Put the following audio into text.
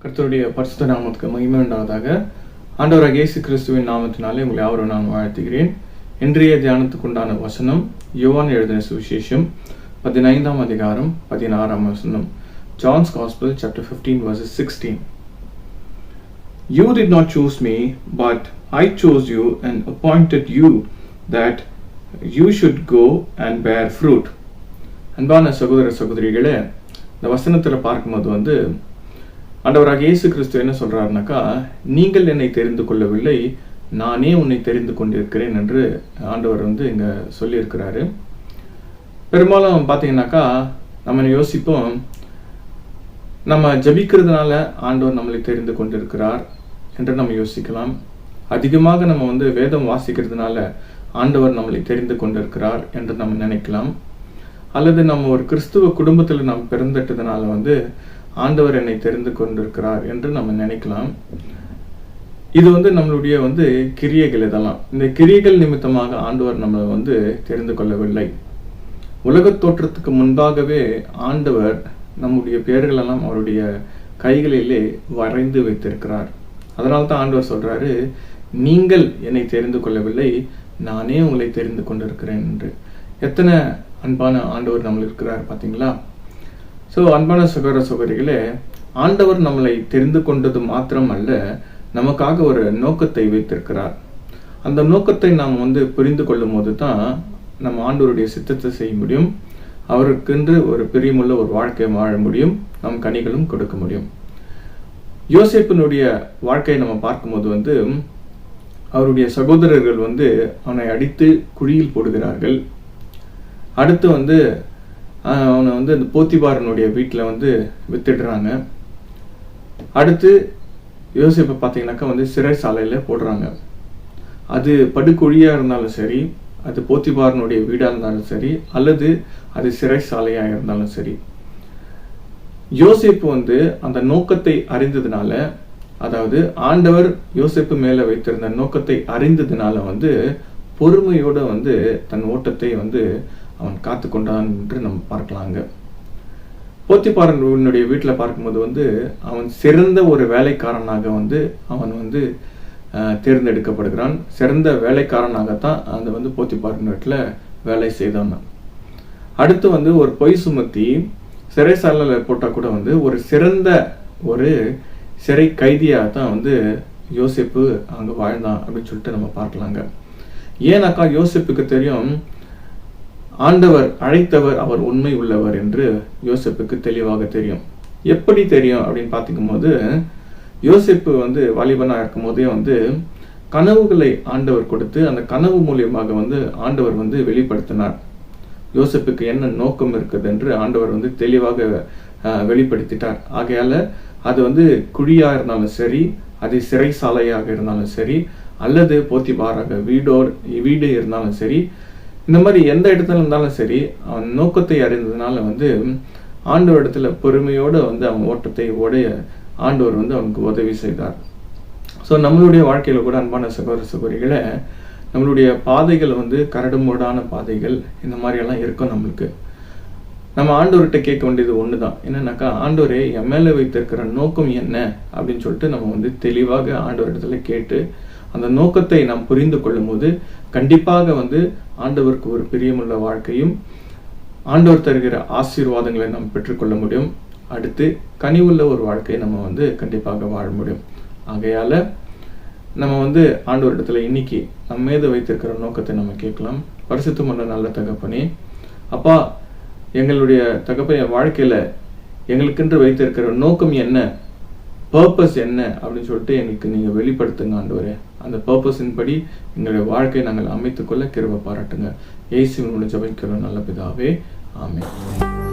கர்த்தருடைய பரிசுத்த நாமத்துக்கு மகிமை உண்டாவதாக. ஆண்டவராகிய இயேசு கிறிஸ்துவின் நாமத்தினாலே உங்களை யாவரும் நான் வாழ்த்துகிறேன். இன்றைய தியானத்துக்குண்டான வசனம் யோவான் எழுதின சுவிசேஷம் 15ஆம் அதிகாரம் 16ஆம் வசனம். John's Gospel chapter 15 verses 16. You did not choose me, but I chose you and appointed you that you should go and bear fruit. அன்பான சகோதர சகோதரிகளே, இந்த வசனத்தில் பார்க்கும்போது ஆண்டவராகிய இயேசு கிறிஸ்து என்ன சொல்றாருனாக்கா, நீங்கள் என்னை தெரிந்து கொள்ளவில்லை, நானே உன்னை தெரிந்து கொண்டிருக்கிறேன் என்று ஆண்டவர் இங்க சொல்லியிருக்கிறாரு. பெரும்பாலும் பார்த்தீங்கன்னாக்கா நம்ம யோசிப்போம், நம்ம ஜபிக்கிறதுனால ஆண்டவர் நம்மளை தெரிந்து கொண்டிருக்கிறார் என்று நம்ம யோசிக்கலாம். அதிகமாக நம்ம வேதம் வாசிக்கிறதுனால ஆண்டவர் நம்மளை தெரிந்து கொண்டிருக்கிறார் என்று நம்ம நினைக்கலாம். அல்லது நம்ம ஒரு கிறிஸ்துவ குடும்பத்தில் நாம் பிறந்துட்டதுனால ஆண்டவர் என்னை தெரிந்து கொண்டிருக்கிறார் என்று நம்ம நினைக்கலாம். இது நம்மளுடைய கிரியைகள். இதெல்லாம் இந்த கிரியைகள் நிமித்தமாக ஆண்டவர் நம்மளை தெரிந்து கொள்ளவில்லை. உலகத் தோற்றத்துக்கு முன்பாகவே ஆண்டவர் நம்முடைய பெயர்களெல்லாம் அவருடைய கைகளிலே வரைந்து வைத்திருக்கிறார். அதனால தான் ஆண்டவர் சொல்றாரு, நீங்கள் என்னை தெரிந்து கொள்ளவில்லை, நானே உங்களை தெரிந்து கொண்டிருக்கிறேன் என்று. எத்தனை அன்பான ஆண்டவர் நம்மள இருக்கிறார் பார்த்தீங்களா? ஸோ அன்பான சகோதர சகோதரிகளே, ஆண்டவர் நம்மளை தெரிந்து கொண்டது மாத்திரம் அல்ல, நமக்காக ஒரு நோக்கத்தை வைத்திருக்கிறார். அந்த நோக்கத்தை நாம் புரிந்து கொள்ளும் போது தான் நம்ம ஆண்டவருடைய சித்தத்தை செய்ய முடியும். அவருக்கென்று ஒரு பிரியமுள்ள ஒரு வாழ்க்கையை வாழ முடியும். நம் கனிகளும் கொடுக்க முடியும். யோசேப்பினுடைய வாழ்க்கையை நம்ம பார்க்கும்போது அவருடைய சகோதரர்கள் அவனை அடித்து குழியில் போடுகிறார்கள். அடுத்து அவனை அந்த போத்திபாரனுடைய வீட்டில் வித்துடுறாங்க. அடுத்து யோசேப்பை பார்த்தீங்கன்னாக்கா சிறைசாலையில் போடுறாங்க. அது படுகுழியாக இருந்தாலும் சரி, அது போத்திபாரனுடைய வீடாக இருந்தாலும் சரி, அல்லது அது சிறைசாலையாக இருந்தாலும் சரி, யோசேப்பு அந்த நோக்கத்தை அறிந்ததுனால, அதாவது ஆண்டவர் யோசேப்பு மேலே வைத்திருந்த நோக்கத்தை அறிந்ததுனால பொறுமையோட தன் ஓட்டத்தை அவன் காத்து கொண்டான் என்று நம்ம பார்க்கலாங்க. போத்திபாரனுடைய வீட்டில் பார்க்கும்போது அவன் சிறந்த ஒரு வேலைக்காரனாக அவன் தேர்ந்தெடுக்கப்படுகிறான். சிறந்த வேலைக்காரனாகத்தான் அந்த போத்திபாரன் வீட்டில் வேலை செய்தான். அடுத்து ஒரு பொய் சுமத்தி சிறைசாலையில் போட்டால் கூட ஒரு சிறந்த ஒரு சிறை கைதியாக தான் யோசேப்பு அங்கே வாழ்ந்தான் அப்படின்னு சொல்லிட்டு நம்ம பார்க்கலாங்க. ஏன்னாக்கா யோசேப்புக்கு தெரியும், ஆண்டவர் அழைத்தவர் அவர் உண்மை உள்ளவர் என்று யோசேப்புக்கு தெளிவாக தெரியும். எப்படி தெரியும் அப்படின்னு பார்த்துக்கும்போது, யோசேப்பு வாலிபனா இருக்கும் போதே கனவுகளை ஆண்டவர் கொடுத்து அந்த கனவு மூலியமாக ஆண்டவர் வெளிப்படுத்தினார். யோசேப்புக்கு என்ன நோக்கம் இருக்குது என்று ஆண்டவர் தெளிவாக வெளிப்படுத்திட்டார். ஆகையால அது குழியா இருந்தாலும் சரி, அது சிறைசாலையாக இருந்தாலும் சரி, அல்லது போத்திபாராக வீடு இருந்தாலும் சரி, இந்த மாதிரி எந்த இடத்துல இருந்தாலும் சரி, அவன் நோக்கத்தை அறிந்ததுனால ஆண்டவர் இடத்துல பொறுமையோடு அவன் ஓட்டத்தை உடைய ஆண்டவர் அவனுக்கு உதவி செய்தார். ஸோ நம்மளுடைய வாழ்க்கையில கூட அன்பான சகோதர சகோதரிகளை, நம்மளுடைய பாதைகள் கரடுமுரடான பாதைகள் இந்த மாதிரி எல்லாம் இருக்கும். நம்மளுக்கு நம்ம ஆண்டவர்கிட்ட கேட்க வேண்டியது ஒண்ணுதான், என்னன்னாக்கா, ஆண்டவரே என் மேல வைத்திருக்கிற நோக்கம் என்ன அப்படின்னு சொல்லிட்டு நம்ம தெளிவாக ஆண்டவர் இடத்துல கேட்டு அந்த நோக்கத்தை நாம் புரிந்து கொள்ளும் போது கண்டிப்பாக ஆண்டவருக்கு ஒரு பிரியமுள்ள வாழ்க்கையும் ஆண்டவர் தருகிற ஆசீர்வாதங்களை நாம் பெற்றுக்கொள்ள முடியும். அடுத்து கனிவுள்ள ஒரு வாழ்க்கையை நம்ம கண்டிப்பாக வாழ முடியும். ஆகையால நம்ம ஆண்டவர் இடத்துல இன்னைக்கு நம்ம மீது வைத்திருக்கிற நோக்கத்தை நம்ம கேட்கலாம். பரிசுத்தமுள்ள நல்ல தகப்பனே, அப்பா, எங்களுடைய தகப்பன் வாழ்க்கையில எங்களுக்கென்று வைத்திருக்கிற நோக்கம் என்ன, பர்பஸ் என்ன அப்படின்னு சொல்லிட்டு எங்களுக்கு நீங்க வெளிப்படுத்துங்க ஆண்டவரே. அந்த பர்பஸின் படி எங்களுடைய வாழ்க்கையை நாங்கள் அமைத்துக்கொள்ள கிருபை பாராட்டுங்க. இயேசுவின் மூலம் ஜெபிக்கிறோம் நல்ல பிதாவே, ஆமென்.